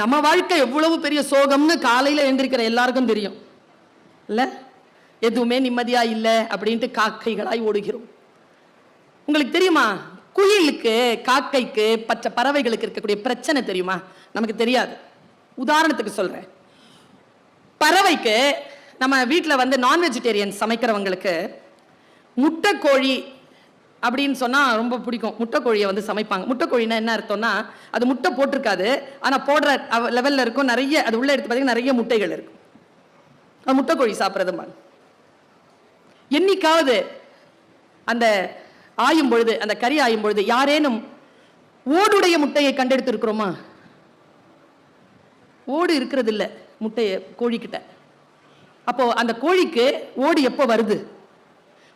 நம்ம வாழ்க்கை எவ்வளவு பெரிய சோகம்னு காலையில எழுந்திருக்கிற எல்லாருக்கும் தெரியும் இல்ல? எதுவுமே நிம்மதியா இல்லை அப்படின்ட்டு காக்கைகளாய் ஓடுகிறோம். உங்களுக்கு தெரியுமா, குயிலுக்கு, காக்கைக்கு, பச்சை பறவைகளுக்கு இருக்கக்கூடிய பிரச்சனை தெரியுமா? நமக்கு தெரியாது. உதாரணத்துக்கு சொல்றேன். பறவைக்கு, நம்ம வீட்டில் வந்து நான் வெஜிடேரியன் சமைக்கிறவங்களுக்கு முட்டைக்கோழி அப்படின்னு சொன்னா ரொம்ப பிடிக்கும். முட்டைக்கோழியை வந்து சமைப்பாங்க. முட்டைக்கோழின்னா என்ன அர்த்தம்னா, அது முட்டை போட்டிருக்காது, ஆனா போடுற லெவல்ல இருக்கும். நிறைய அது உள்ள எடுத்து பார்த்தீங்கன்னா நிறைய முட்டைகள் இருக்கும். அது முட்டைக்கோழி சாப்பிட்றது. என்னைக்காவது அந்த ஆயும் பொழுது, அந்த கறி ஆயும் பொழுது யாரேனும் ஓடுடைய முட்டையை கண்டெடுத்து இருக்கிறோமா? ஓடு இருக்கிறது இல்லை முட்டைய கோழிக்கிட்ட. அப்போ அந்த கோழிக்கு ஓடு எப்போ வருது?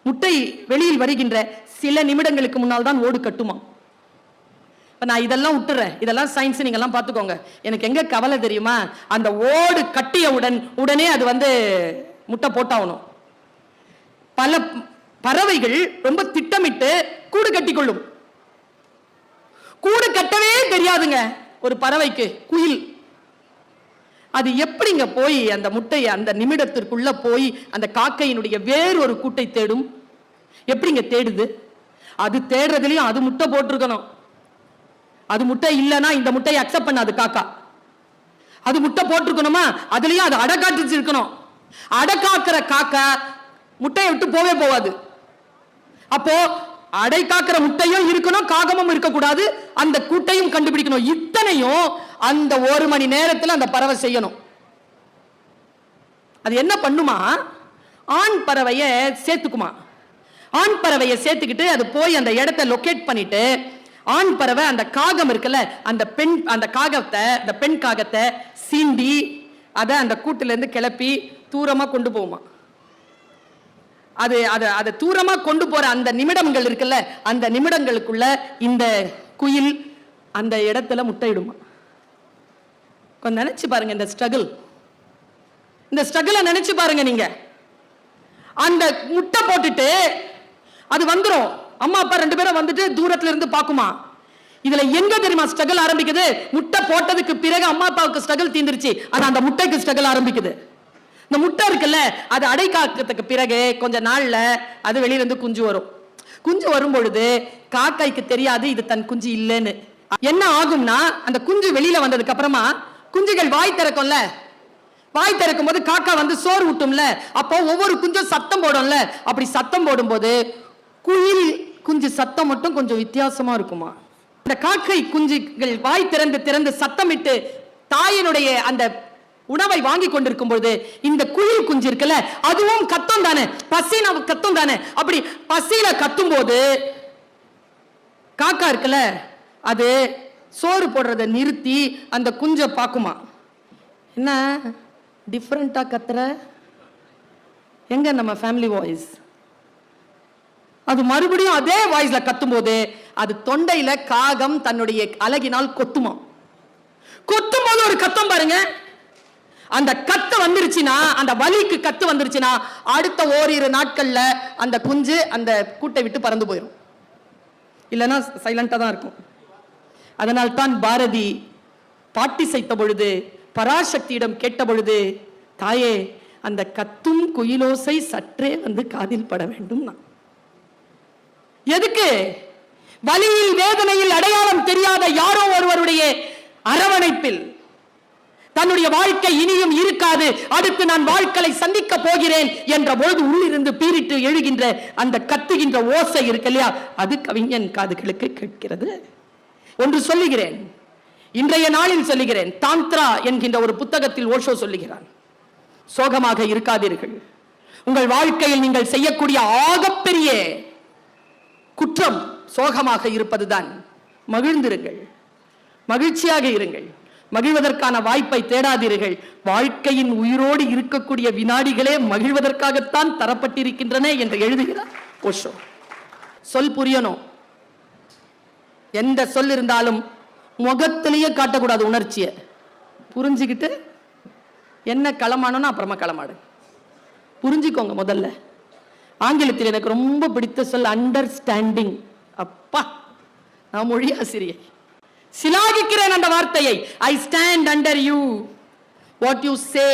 முட்டை வெளியில் வருகின்ற சில நிமிடங்களுக்கு முன்னால் தான் ஓடு கட்டுமா. நான் இதெல்லாம் விட்டுறேன், இதெல்லாம் சயின்ஸ், நீங்க எல்லாம் பார்த்துக்கோங்க. எனக்கு எங்க கவலை தெரியுமா, அந்த ஓடு கட்டிய உடனே அது வந்து முட்டை போட்டாகணும். பல பறவைகள் ரொம்ப திட்டமிட்டு கூடு கட்டி கொள்ளும். கூடு கட்டவே தெரியாதுங்க ஒரு பறவைக்கு, குயில். அது எப்படிங்க போய் அந்த முட்டையை அந்த நிமிடத்திற்குள்ள போய் அந்த காக்கையினுடைய வேறொரு கூட்டை தேடும்? எப்படிங்க தேடுது? அது தேடுறதுலயும் அது முட்டை போட்டிருக்கணும். அது முட்டை இல்லைன்னா இந்த முட்டையை அக்செப்ட் பண்ணாது காக்கா. அது முட்டை போட்டிருக்கணுமா, அதுலயும் அது அடை காட்டுச்சு இருக்கணும். அடை காக்கிற காக்கா முட்டையை விட்டு போவே போவாது. அப்போ அடை காக்கிற முட்டையும் இருக்கணும், காகமும் இருக்கக்கூடாது, அந்த கூட்டையும் கண்டுபிடிக்கணும். இத்தனையும் அந்த 1 மணி நேரத்தில் அந்த பறவை செய்யணும். அது என்ன பண்ணுமா, ஆண் பறவையை சேர்த்துக்குமா. ஆண் பறவையை சேர்த்துக்கிட்டு அது போய் அந்த இடத்தை லொகேட் பண்ணிட்டு, ஆண் பறவை அந்த காகம் இருக்குல்ல, அந்த காகத்தை, அந்த பெண் காகத்தை சீண்டி அதை அந்த கூட்டுல இருந்து கிளப்பி தூரமா கொண்டு போகுமா. அது தூரமா கொண்டு போற அந்த நிமிடங்கள் இருக்குல்ல, அந்த நிமிடங்களுக்குள்ள இந்த குயில் அந்த இடத்துல முட்டையிடுமா. கொஞ்சம் நினைச்சு பாருங்க இந்த ஸ்ட்ரகிள். இந்த ஸ்ட்ரகிளை நினைச்சு பாருங்க நீங்க. அந்த முட்டை போட்டுட்டு அது வந்துரும். அம்மா அப்பா 2 பேரும் வந்துட்டு தூரத்துல இருந்து பாக்குமா. இதுல எங்க தெரியுமா ஸ்ட்ரகிள் ஆரம்பிக்குது? முட்டை போட்டதுக்கு பிறகு அம்மா அப்பாவுக்கு ஸ்ட்ரகிள் தீந்துருச்சு, ஆனா அந்த முட்டைக்கு ஸ்ட்ரகிள் ஆரம்பிக்குது. இந்த முட்டை இருக்குல்ல, அது அடை காக்கிறதுக்கு பிறகு கொஞ்ச நாள்ல அது வெளியில இருந்து குஞ்சு வரும். குஞ்சு வரும் பொழுது காக்கைக்கு தெரியாது இது தன் குஞ்சு இல்லைன்னு. என்ன ஆகும்னா, அந்த குஞ்சு வெளியில வந்ததுக்கு அப்புறமா குஞ்சுகள் வாய் திறக்கும்ல, வாய் திறக்கும் போது காக்கா வந்து சோறு ஊட்டும்ல, அப்போ ஒவ்வொரு குஞ்சும் சத்தம் போடும்ல. அப்படி சத்தம் போடும்போது குயில் குஞ்சு சத்தம் மட்டும் கொஞ்சம் வித்தியாசமா இருக்குமா. அந்த காக்கை குஞ்சுகள் வாய் திறந்து சத்தமிட்டு தாயினுடைய அந்த உணவை வாங்கி கொண்டிருக்கும் பொழுது இந்த குயில் குஞ்சு இருக்குல்ல, அதுவும் கத்தும் தானே, பசின கத்தும் தானே. அப்படி பசியில கத்தும் போது காக்கா இருக்குல்ல, அது சோறு போடுறத நிறுத்தி அந்த குஞ்சை பாக்குமா. என்ன டிஃபரெண்டா கத்துற, எங்க நம்ம ஃபேமிலி வாய்ஸ்? அது மறுபடியும் அதே வாய்ஸ்ல கத்தும் போது அது தொண்டையில காகம் தன்னுடைய அலகினால் கொத்துமா. கொத்தும் போது ஒரு கத்தம் பாருங்க. அந்த கத்து வந்துருச்சுன்னா, அந்த வலிக்கு கத்து வந்துருச்சுன்னா, அடுத்த ஓரிரு நாட்கள்ல அந்த குஞ்சு அந்த கூட்டை விட்டு பறந்து போயிடும். இல்லைன்னா சைலண்டா தான் இருக்கும். அதனால் தான் பாரதி பாட்டி செய்த பொழுது பராசக்தியிடம் கேட்ட பொழுது, தாயே அந்த கத்தும் குயிலோசை சற்றே வந்து காதில் பட வேண்டும். எதுக்கு? வலியில் வேதனையில் அடையாளம் தெரியாத யாரோ ஒருவருடைய அரவணைப்பில் தன்னுடைய வாழ்க்கை இனியும் இருக்காது, அடுத்து நான் வாழ்க்கையை சந்திக்க போகிறேன் என்ற பொழுது உள்ளிருந்து பீரிட்டு எழுகின்ற அந்த கத்துகின்ற ஓசை இருக்கு இல்லையா, அது கவிஞன் காதுகளுக்கு கேட்கிறது. ஒன்று சொல்லுகிறேன், இன்றைய நாளில் சொல்லுகிறேன். தாந்த்ரா என்கின்ற ஒரு புத்தகத்தில் ஓஷோ சொல்லுகிறான், சோகமாக இருக்காதீர்கள். உங்கள் வாழ்க்கையில் நீங்கள் செய்யக்கூடிய ஆகப்பெரிய குற்றம் சோகமாக இருப்பதுதான். மகிழ்ந்திருங்கள், மகிழ்ச்சியாக இருங்கள். மகிழ்வதற்கான வாய்ப்பை தேடாதீர்கள். வாழ்க்கையின் உயிரோடு இருக்கக்கூடிய வினாடிகளே மகிழ்வதற்காகத்தான் தரப்பட்டிருக்கின்றன என்று எழுதுகிறார் ஓஷோ. சொல் புரியணும். எந்த சொல் இருந்தாலும் முகத்திலேயே காட்டக்கூடாது உணர்ச்சியை. புரிஞ்சுக்கிட்டு என்ன களமானோன்னா அப்புறமா களமாடு. புரிஞ்சுக்கோங்க முதல்ல. ஆங்கிலத்தில் எனக்கு ரொம்ப பிடித்த சொல் அண்டர்ஸ்டாண்டிங். அப்பா, நான் மொழி ஆசிரியை. சிலாகிக்கிறேன் அந்த வார்த்தையை. I stand under you. What you say,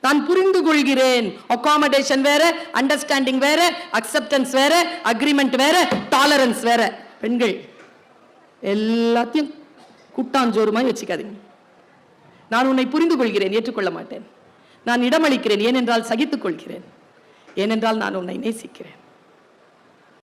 நான் புரிந்து கொள்கிறேன். அகாமடேஷன் வேற, அண்டர்ஸ்டாண்டிங் வேற, அக்செப்டன்ஸ் வேற, அக்ரிமெண்ட் வேற, டாலரன்ஸ் வேற. பெண்கள் எல்லாத்தையும் கூட்டாஞ்சோறுமாய் வச்சுக்காதீங்க. நான் உன்னை புரிந்து கொள்கிறேன், ஏற்றுக்கொள்ள மாட்டேன். நான் இடமளிக்கிறேன், ஏனென்றால் சகித்துக் கொள்கிறேன், ஏனென்றால் நான் உன்னை நேசிக்கிறேன்.